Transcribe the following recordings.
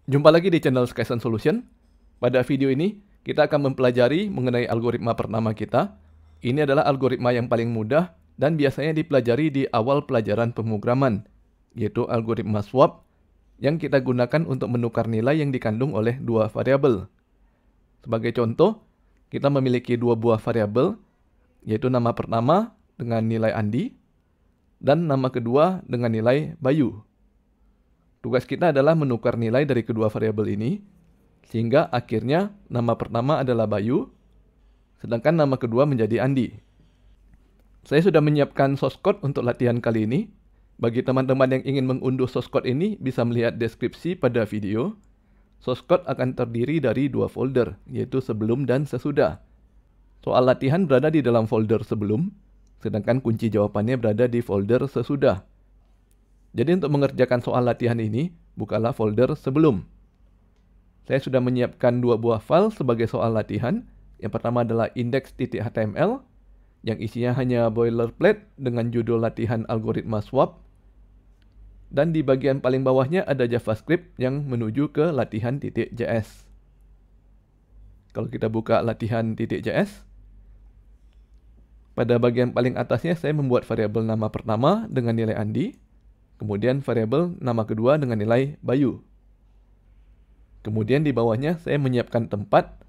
Jumpa lagi di channel Skyson Solution. Pada video ini, kita akan mempelajari mengenai algoritma pertama kita. Ini adalah algoritma yang paling mudah dan biasanya dipelajari di awal pelajaran pemrograman, yaitu algoritma swap yang kita gunakan untuk menukar nilai yang dikandung oleh dua variabel. Sebagai contoh, kita memiliki dua buah variabel, yaitu nama pertama dengan nilai Andi dan nama kedua dengan nilai Bayu. Tugas kita adalah menukar nilai dari kedua variabel ini, sehingga akhirnya nama pertama adalah Bayu, sedangkan nama kedua menjadi Andi. Saya sudah menyiapkan source code untuk latihan kali ini. Bagi teman-teman yang ingin mengunduh source code ini, bisa melihat deskripsi pada video. Source code akan terdiri dari dua folder, yaitu sebelum dan sesudah. Soal latihan berada di dalam folder sebelum, sedangkan kunci jawabannya berada di folder sesudah. Jadi untuk mengerjakan soal latihan ini, bukalah folder sebelum. Saya sudah menyiapkan dua buah file sebagai soal latihan. Yang pertama adalah index.html, yang isinya hanya boilerplate dengan judul latihan algoritma swap. Dan di bagian paling bawahnya ada JavaScript yang menuju ke latihan.js. Kalau kita buka latihan.js, pada bagian paling atasnya saya membuat variabel nama pertama dengan nilai Andi. Kemudian variabel nama kedua dengan nilai Bayu. Kemudian di bawahnya saya menyiapkan tempat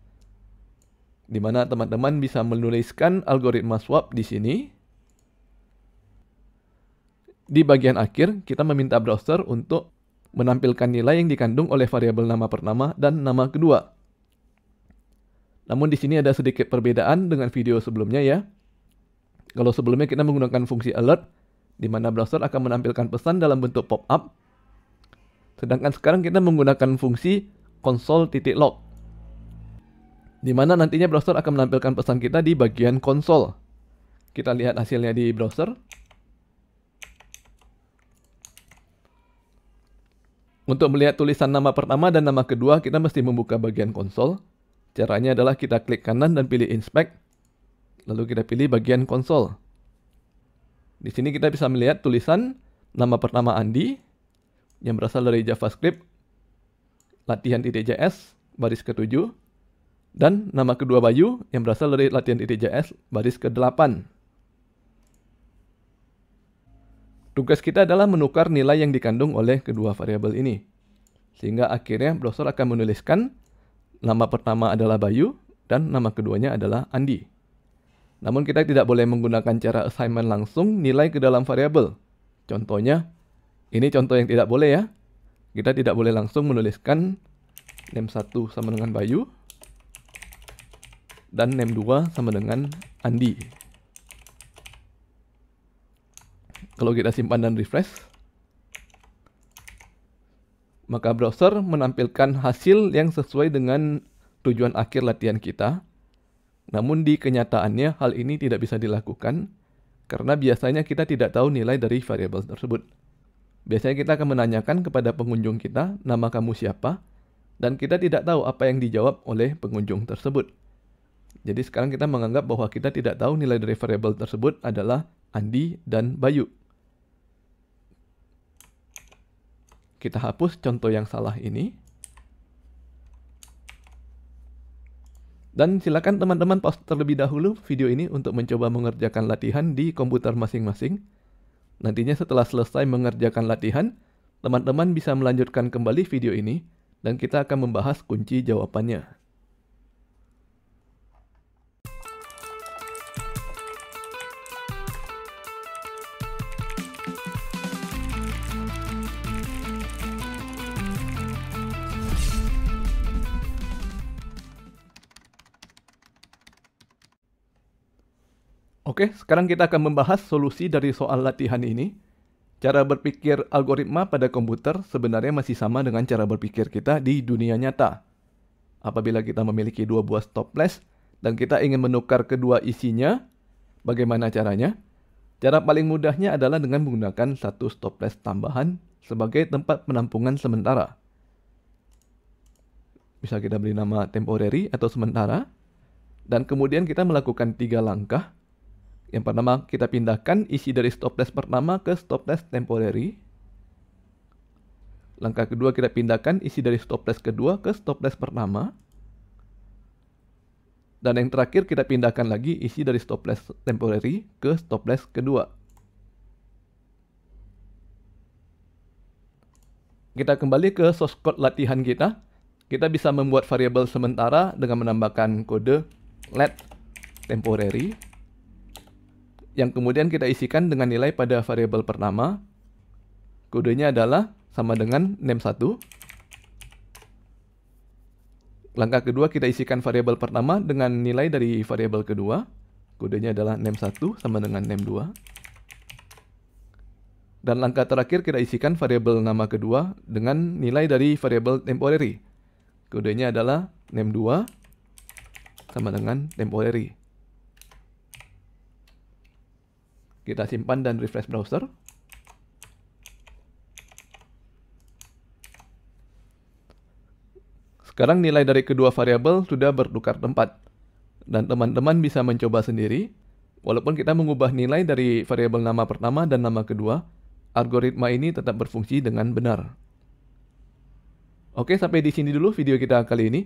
di mana teman-teman bisa menuliskan algoritma swap di sini. Di bagian akhir kita meminta browser untuk menampilkan nilai yang dikandung oleh variabel nama pertama dan nama kedua. Namun di sini ada sedikit perbedaan dengan video sebelumnya ya. Kalau sebelumnya kita menggunakan fungsi alert, di mana browser akan menampilkan pesan dalam bentuk pop-up. Sedangkan sekarang kita menggunakan fungsi console.log, di mana nantinya browser akan menampilkan pesan kita di bagian konsol. Kita lihat hasilnya di browser. Untuk melihat tulisan nama pertama dan nama kedua, kita mesti membuka bagian konsol. Caranya adalah kita klik kanan dan pilih inspect, lalu kita pilih bagian konsol. Di sini kita bisa melihat tulisan nama pertama Andi yang berasal dari JavaScript latihan.js baris ke-7 dan nama kedua Bayu yang berasal dari latihan.js baris ke-8. Tugas kita adalah menukar nilai yang dikandung oleh kedua variabel ini. Sehingga akhirnya browser akan menuliskan nama pertama adalah Bayu dan nama keduanya adalah Andi. Namun kita tidak boleh menggunakan cara assignment langsung nilai ke dalam variabel. Contohnya, ini contoh yang tidak boleh ya. Kita tidak boleh langsung menuliskan name1 sama dengan Bayu dan name2 sama dengan Andi. Kalau kita simpan dan refresh, maka browser menampilkan hasil yang sesuai dengan tujuan akhir latihan kita. Namun di kenyataannya hal ini tidak bisa dilakukan karena biasanya kita tidak tahu nilai dari variabel tersebut. Biasanya kita akan menanyakan kepada pengunjung kita nama kamu siapa dan kita tidak tahu apa yang dijawab oleh pengunjung tersebut. Jadi sekarang kita menganggap bahwa kita tidak tahu nilai dari variabel tersebut adalah Andi dan Bayu. Kita hapus contoh yang salah ini. Dan silakan teman-teman pause terlebih dahulu video ini untuk mencoba mengerjakan latihan di komputer masing-masing. Nantinya setelah selesai mengerjakan latihan, teman-teman bisa melanjutkan kembali video ini dan kita akan membahas kunci jawabannya. Oke, sekarang kita akan membahas solusi dari soal latihan ini. Cara berpikir algoritma pada komputer sebenarnya masih sama dengan cara berpikir kita di dunia nyata. Apabila kita memiliki dua buah stopwatch dan kita ingin menukar kedua isinya, bagaimana caranya? Cara paling mudahnya adalah dengan menggunakan satu stopwatch tambahan sebagai tempat penampungan sementara. Bisa kita beri nama temporary atau sementara. Dan kemudian kita melakukan 3 langkah. Yang pertama, kita pindahkan isi dari stopwatch pertama ke stopwatch temporary. Langkah kedua kita pindahkan isi dari stopwatch kedua ke stopwatch pertama. Dan yang terakhir kita pindahkan lagi isi dari stopwatch temporary ke stopwatch kedua. Kita kembali ke source code latihan kita. Kita bisa membuat variabel sementara dengan menambahkan kode let temporary yang kemudian kita isikan dengan nilai pada variabel pertama. Kodenya adalah sama dengan name1. Langkah kedua kita isikan variabel pertama dengan nilai dari variabel kedua. Kodenya adalah name1 sama dengan name2. Dan langkah terakhir kita isikan variabel nama kedua dengan nilai dari variabel temporary. Kodenya adalah name2 sama dengan temporary. Kita simpan dan refresh browser. Sekarang nilai dari kedua variabel sudah bertukar tempat. Dan teman-teman bisa mencoba sendiri. Walaupun kita mengubah nilai dari variabel nama pertama dan nama kedua, algoritma ini tetap berfungsi dengan benar. Oke, sampai di sini dulu video kita kali ini.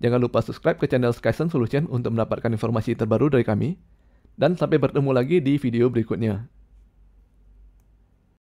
Jangan lupa subscribe ke channel Skysense Solution untuk mendapatkan informasi terbaru dari kami. Dan sampai bertemu lagi di video berikutnya.